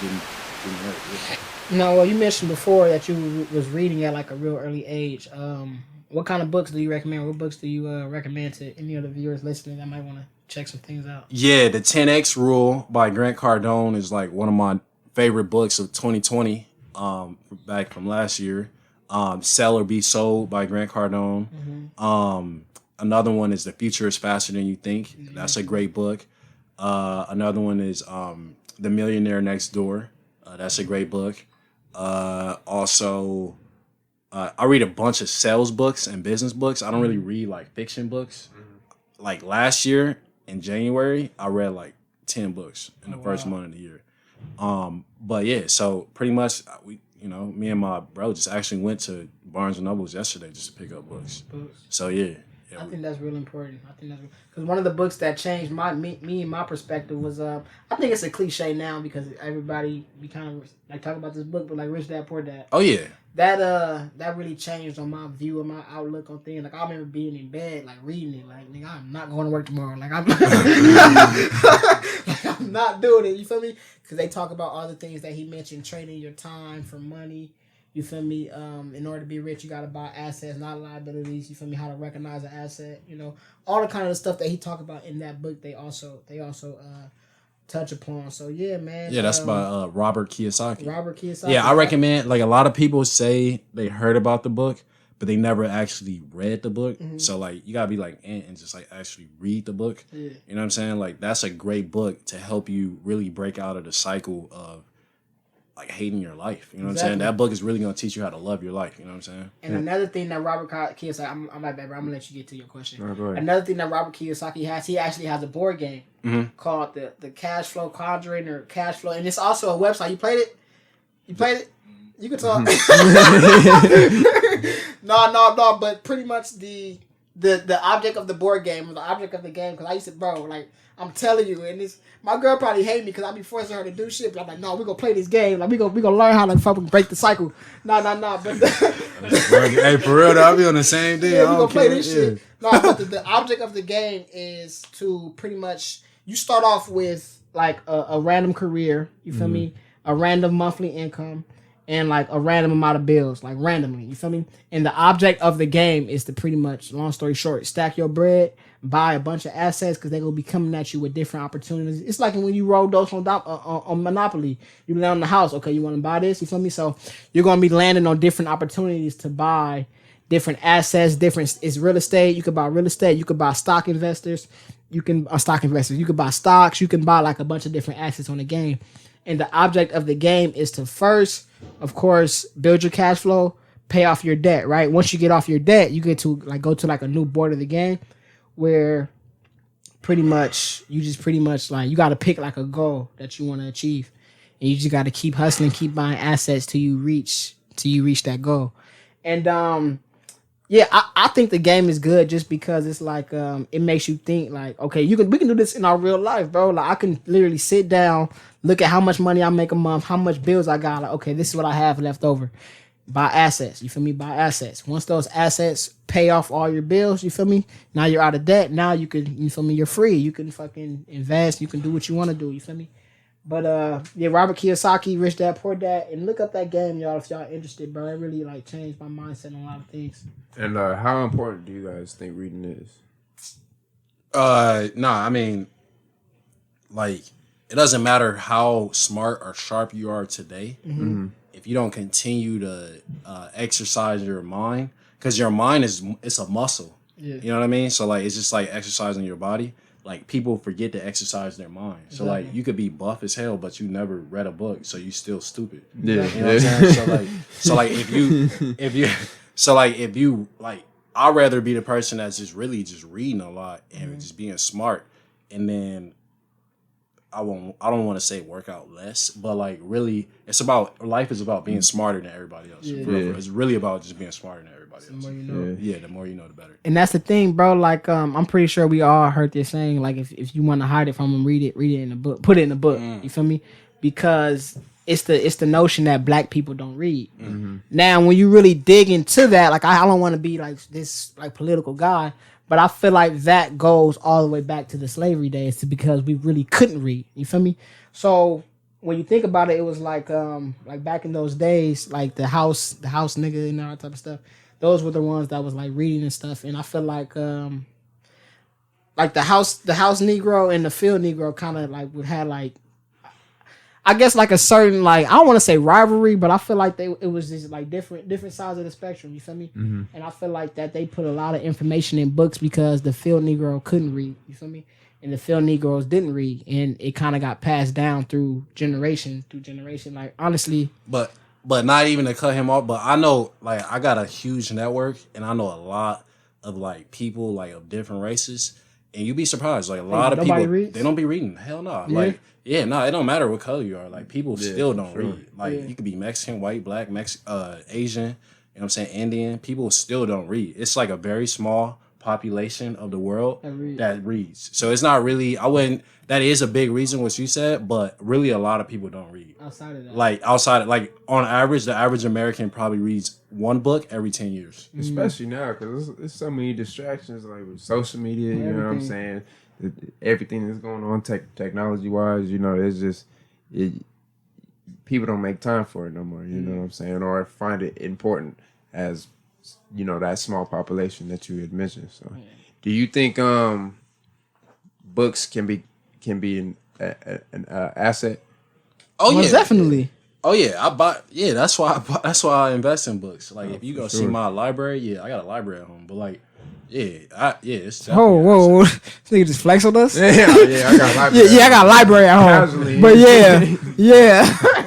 getting hurt. Yeah. No, well, you mentioned before that you was reading at like a real early age. What kind of books do you recommend? What books do you recommend to any of the viewers listening that might want to check some things out? Yeah, the 10X Rule by Grant Cardone is like one of my favorite books of 2020, back from last year. Sell or Be Sold by Grant Cardone. Another one is The Future is Faster Than You Think. That's a great book. Another one is The Millionaire Next Door. That's a great book. Also, I read a bunch of sales books and business books. I don't really read like fiction books. Like last year in January, I read like 10 books in the first month of the year. But yeah, so pretty much me and my bro just actually went to Barnes and Nobles yesterday just to pick up books. So yeah. I think that's real important. I think that's because one of the books that changed me and my perspective was I think it's a cliche now because everybody be kind of like talk about this book, but like Rich Dad Poor Dad. Oh yeah. That really changed on my view and my outlook on things. Like I remember being in bed, like reading it, like nigga, I'm not going to work tomorrow. Like I'm, like, I'm not doing it. You feel me? Because they talk about all the things that he mentioned, trading your time for money. You feel me? In order to be rich, you gotta buy assets, not liabilities. You feel me? How to recognize an asset. You know, all the kind of stuff that he talked about in that book. They also touch upon. So yeah, man. Yeah, that's by Robert Kiyosaki. Robert Kiyosaki. Yeah, I recommend. Like a lot of people say they heard about the book, but they never actually read the book. So like you gotta be like and just like actually read the book. Yeah. You know what I'm saying? Like that's a great book to help you really break out of the cycle of like hating your life. You know what I'm saying? That book is really gonna teach you how to love your life. You know what I'm saying? And another thing that Robert Kiyosaki, I'm like that, bro. I'm gonna let you get to your question. Go ahead. Another thing that Robert Kiyosaki has, he actually has a board game called the Cash Flow Quadrant or Cash Flow, and it's also a website. You played it? You played it? You can talk. No, but pretty much the object of the board game, or the object of the game, because I used to, bro, like, I'm telling you, and this, my girl probably hate me because I be forcing her to do shit, but I'm like, no, we gonna play this game, like, we gonna learn how to fucking break the cycle. No, but Hey, for real though, I be on the same thing. yeah, we gonna play this shit. No, but the object of the game is to pretty much, you start off with like a random career, you feel me, a random monthly income, and like a random amount of bills, like randomly, you feel me? And the object of the game is to pretty much, long story short, stack your bread, buy a bunch of assets because they're going to be coming at you with different opportunities. It's like when you roll those on Monopoly. You land on the house, okay, you want to buy this, you feel me? So you're going to be landing on different opportunities to buy different assets, it's real estate. You could buy real estate. You could buy stock investors. You can buy stocks. You can buy like a bunch of different assets on the game. And the object of the game is to first, of course, build your cash flow, pay off your debt, right? Once you get off your debt, you get to like go to like a new board of the game where pretty much like you got to pick like a goal that you want to achieve. And you just got to keep hustling, keep buying assets till you reach that goal. And yeah, I think the game is good just because it's like it makes you think like, okay, we can do this in our real life, bro. Like I can literally sit down, look at how much money I make a month, how much bills I got. Like, okay, this is what I have left over. Buy assets, you feel me? Buy assets. Once those assets pay off all your bills, you feel me? Now you're out of debt. Now you feel me? You're free. You can fucking invest. You can do what you want to do. You feel me? But yeah, Robert Kiyosaki, Rich Dad Poor Dad, and look up that game, y'all, if y'all interested, bro. It really like changed my mindset on a lot of things. And how important do you guys think reading is? I mean, like, it doesn't matter how smart or sharp you are today. If you don't continue to exercise your mind, because your mind it's a muscle. Yeah. You know what I mean? So like, it's just like exercising your body. Like people forget to exercise their mind. So like you could be buff as hell, but you never read a book, so you still stupid. Yeah. You know what I'm saying? So like if you I'd rather be the person that's just really just reading a lot and just being smart, and then I don't want to say work out less, but like really life is about being smarter than everybody else. Yeah. It's really about just being smarter than everybody else. The more you know. Yeah, the more you know, the better. And that's the thing, bro. Like, I'm pretty sure we all heard this saying, like, if you want to hide it from them, read it in the book. Put it in the book. You feel me? Because it's the notion that black people don't read. Now, when you really dig into that, like, I don't want to be like this like political guy, but I feel like that goes all the way back to the slavery days, because we really couldn't read. You feel me? So when you think about it, it was like back in those days, like the house nigga and all that type of stuff. Those were the ones that was like reading and stuff. And I feel like the house Negro and the field Negro kind of like would have like, I guess like a certain like, I don't want to say rivalry, but I feel like it was just like different sides of the spectrum. You feel me? Mm-hmm. And I feel like that they put a lot of information in books because the field Negro couldn't read. You feel me? And the field Negroes didn't read, and it kind of got passed down through generation. Like honestly, but not even to cut him off. But I know, like, I got a huge network, and I know a lot of like people like of different races, and you'd be surprised. Like a lot of people, reads? They don't be reading. Hell no. Yeah. Like, yeah, no, it don't matter what color you are. Like people still don't sure. read. Like you could be Mexican, white, black, Asian. You know what I'm saying? Indian. People still don't read. It's like a very small population of the world that reads. So it's not really, that is a big reason what you said, but really a lot of people don't read. Outside of that. Like on average, the average American probably reads one book every 10 years. Especially now, because there's so many distractions, like with social media, you know what I'm saying? Everything that's going on technology-wise, you know, it's just, people don't make time for it no more, you know what I'm saying? Or find it important as, you know, that small population that you had mentioned. So, do you think books can be an asset? Oh well, yeah, definitely. Oh yeah, that's why I invest in books. Like if you go see my library, I got a library at home. But like, it's whoa, this nigga just flex on us. I got a library. I got a library at home. Casually. But yeah.